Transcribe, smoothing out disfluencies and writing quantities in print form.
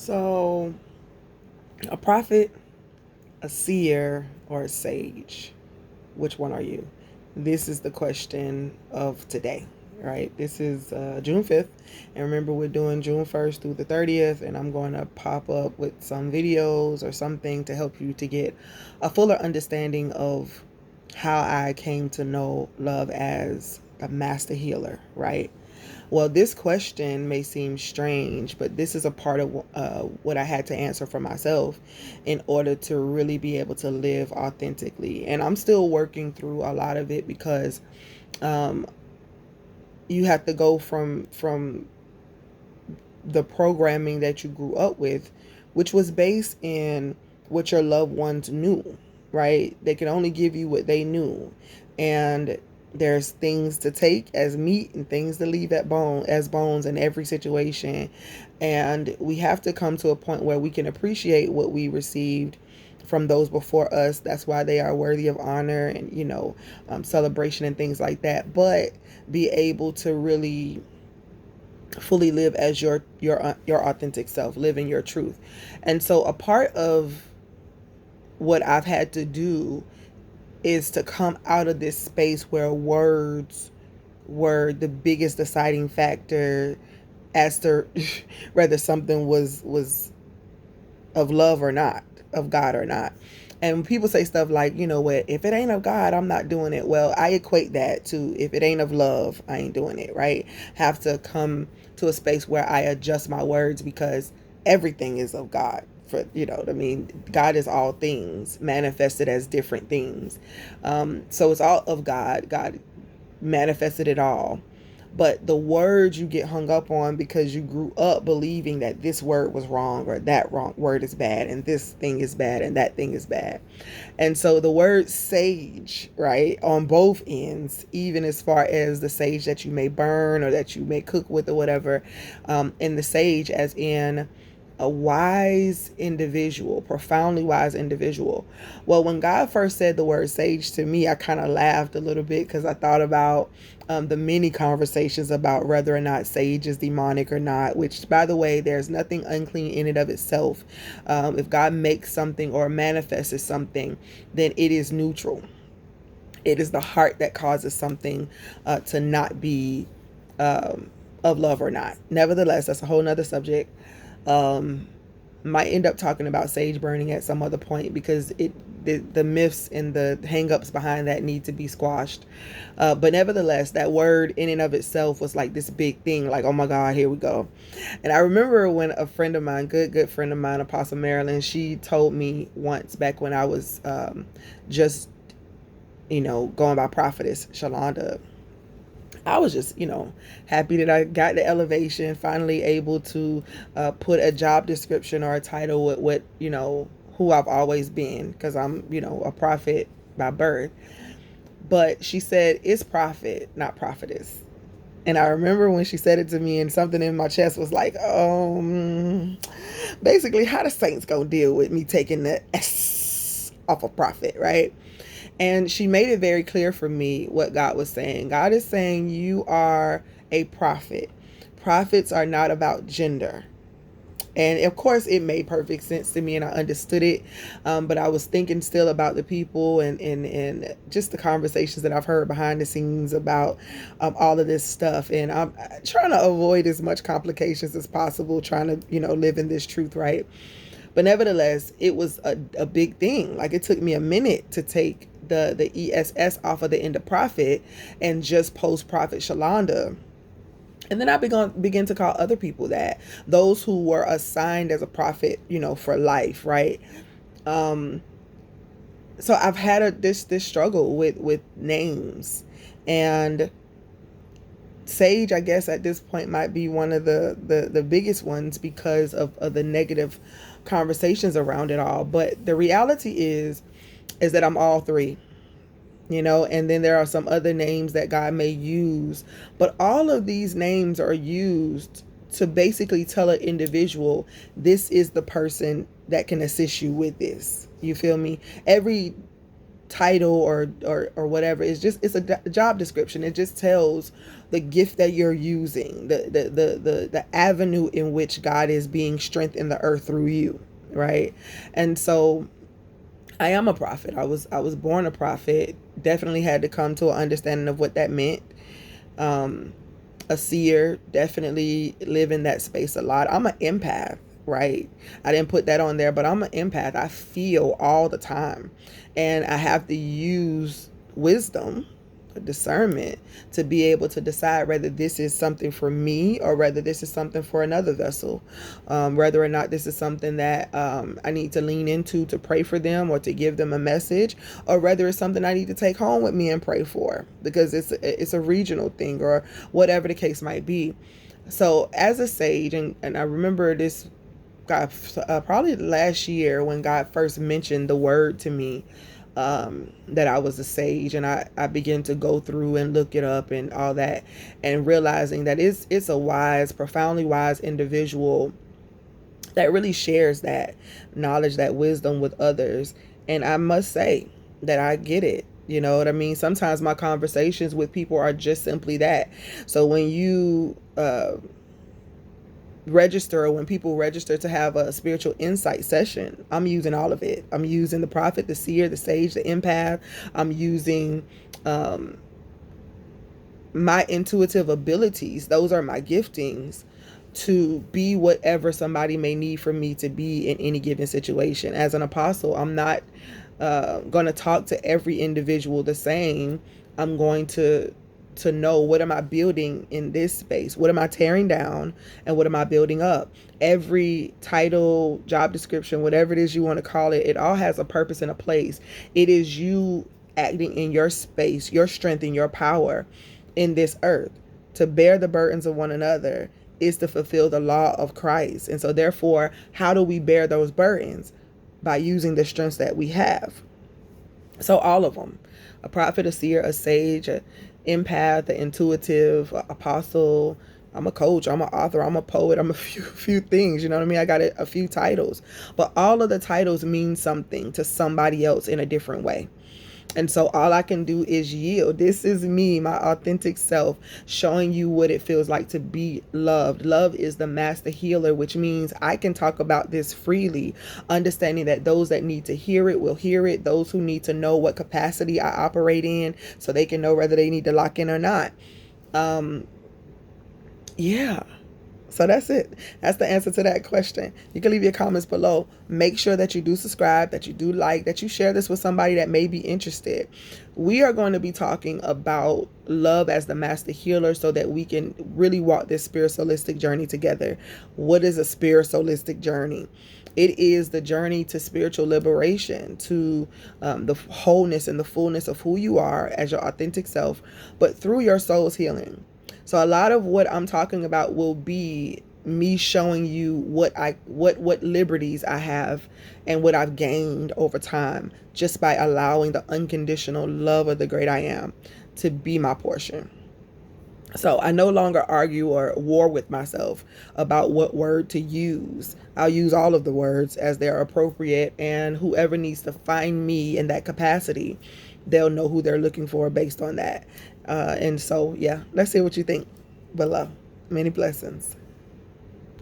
So, a prophet, a seer, or a sage? Which one are you? This is the question of today, right? This is June 5th. And remember, we're doing June 1st through the 30th. And I'm going to pop up with some videos or something to help you to get a fuller understanding of how I came to know love as a master healer, right? Well, this question may seem strange, but this is a part of what I had to answer for myself in order to really be able to live authentically. And I'm still working through a lot of it because um, you have to go from the programming that you grew up with, which was based in what your loved ones knew, right? They can only give you what they knew. And there's things to take as meat and things to leave at bone as bones in every situation. And we have to come to a point where we can appreciate what we received from those before us. That's why they are worthy of honor and, celebration and things like that. But be able to really fully live as your authentic self, live in your truth. And so a part of what I've had to do is to come out of this space where words were the biggest deciding factor as to whether something was of love or not, of God or not. And when people say stuff like, you know what, if it ain't of God, I'm not doing it. Well, I equate that to if it ain't of love, I ain't doing it, right? Have to come to a space where I adjust my words because everything is of God. For, you know what I mean? God is all things manifested as different things. So it's all of God. God manifested it all. But the words you get hung up on because you grew up believing that this word was wrong or that wrong word is bad and this thing is bad and that thing is bad. And so the word sage, right, on both ends, even as far as the sage that you may burn or that you may cook with or whatever, and the sage as in a wise individual, profoundly wise individual. Well, when God first said the word sage to me, I kind of laughed a little bit because I thought about the many conversations about whether or not sage is demonic or not, which, by the way, there's nothing unclean in and of itself. If God makes something or manifests something, then it is neutral. It is the heart that causes something to not be of love or not. Nevertheless, that's a whole nother subject. Um, might end up talking about sage burning at some other point because the myths and the hangups behind that need to be squashed. But nevertheless, that word in and of itself was like this big thing, like, oh my God, here we go. And I remember when a friend of mine, good friend of mine, Apostle Marilyn, she told me once back when I was just, going by prophetess Shalonda. I was just, happy that I got the elevation, finally able to put a job description or a title with what, who I've always been, because I'm, a prophet by birth. But she said, it's prophet, not prophetess. And I remember when she said it to me and something in my chest was like, basically, how the saints gonna deal with me taking the S off of prophet, right? And she made it very clear for me what God was saying. God is saying you are a prophet. Prophets are not about gender. And of course, it made perfect sense to me and I understood it. But I was thinking still about the people and just the conversations that I've heard behind the scenes about all of this stuff. And I'm trying to avoid as much complications as possible, trying to, live in this truth, right? But nevertheless, it was a big thing. Like, it took me a minute to take the ESS off of the end of prophet and just post prophet Shalonda. And then I begin to call other people that, those who were assigned as a prophet, for life, right? So I've had this struggle with names, and sage, I guess at this point might be one of the biggest ones because of the negative conversations around it all. But the reality is that I'm all three. And then there are some other names that God may use, but all of these names are used to basically tell an individual, this is the person that can assist you with this. You feel me? Every title or whatever. It's a job description. It just tells the gift that you're using, the avenue in which God is being strengthened in the earth through you, right? And so I am a prophet. I was born a prophet. Definitely had to come to an understanding of what that meant. A seer, definitely live in that space a lot. I'm an empath, right? I didn't put that on there, but I'm an empath. I feel all the time, and I have to use wisdom, discernment, to be able to decide whether this is something for me or whether this is something for another vessel, whether or not this is something that I need to lean into to pray for them or to give them a message, or whether it's something I need to take home with me and pray for because it's a regional thing or whatever the case might be. So as a sage, and I remember this God probably last year when God first mentioned the word to me, that I was a sage, and I began to go through and look it up and all that, and realizing that it's a wise, profoundly wise individual that really shares that knowledge, that wisdom with others. And I must say that I get it. You know what I mean? Sometimes my conversations with people are just simply that. So when you register, or when people register to have a spiritual insight session, I'm using all of it. I'm using the prophet, the seer, the sage, the empath. I'm using my intuitive abilities. Those are my giftings to be whatever somebody may need for me to be in any given situation. As an apostle, I'm not going to talk to every individual the same. I'm going to know, what am I building in this space? What am I tearing down and what am I building up? Every title, job description, whatever it is you want to call it, it all has a purpose and a place. It is you acting in your space, your strength and your power in this earth to bear the burdens of one another is to fulfill the law of Christ. And so therefore, how do we bear those burdens? By using the strengths that we have. So all of them, a prophet, a seer, a sage, a empath, an intuitive, a apostle. I'm a coach, I'm an author, I'm a poet, I'm a few things, you know what I mean? I got a few titles, but all of the titles mean something to somebody else in a different way. And so all I can do is yield. This is me, my authentic self, showing you what it feels like to be loved. Love is the master healer, which means I can talk about this freely, understanding that those that need to hear it will hear it. Those who need to know what capacity I operate in so they can know whether they need to lock in or not. Yeah. So that's it. That's the answer to that question. You can leave your comments below. Make sure that you do subscribe, that you do like, that you share this with somebody that may be interested. We are going to be talking about love as the master healer so that we can really walk this spiritualistic journey together. What is a spiritualistic journey? It is the journey to spiritual liberation, to the wholeness and the fullness of who you are as your authentic self, but through your soul's healing. So a lot of what I'm talking about will be me showing you what liberties I have and what I've gained over time just by allowing the unconditional love of the great I am to be my portion. So I no longer argue or war with myself about what word to use. I'll use all of the words as they're appropriate, and whoever needs to find me in that capacity, they'll know who they're looking for based on that. And so, yeah, let's see what you think below. Many blessings.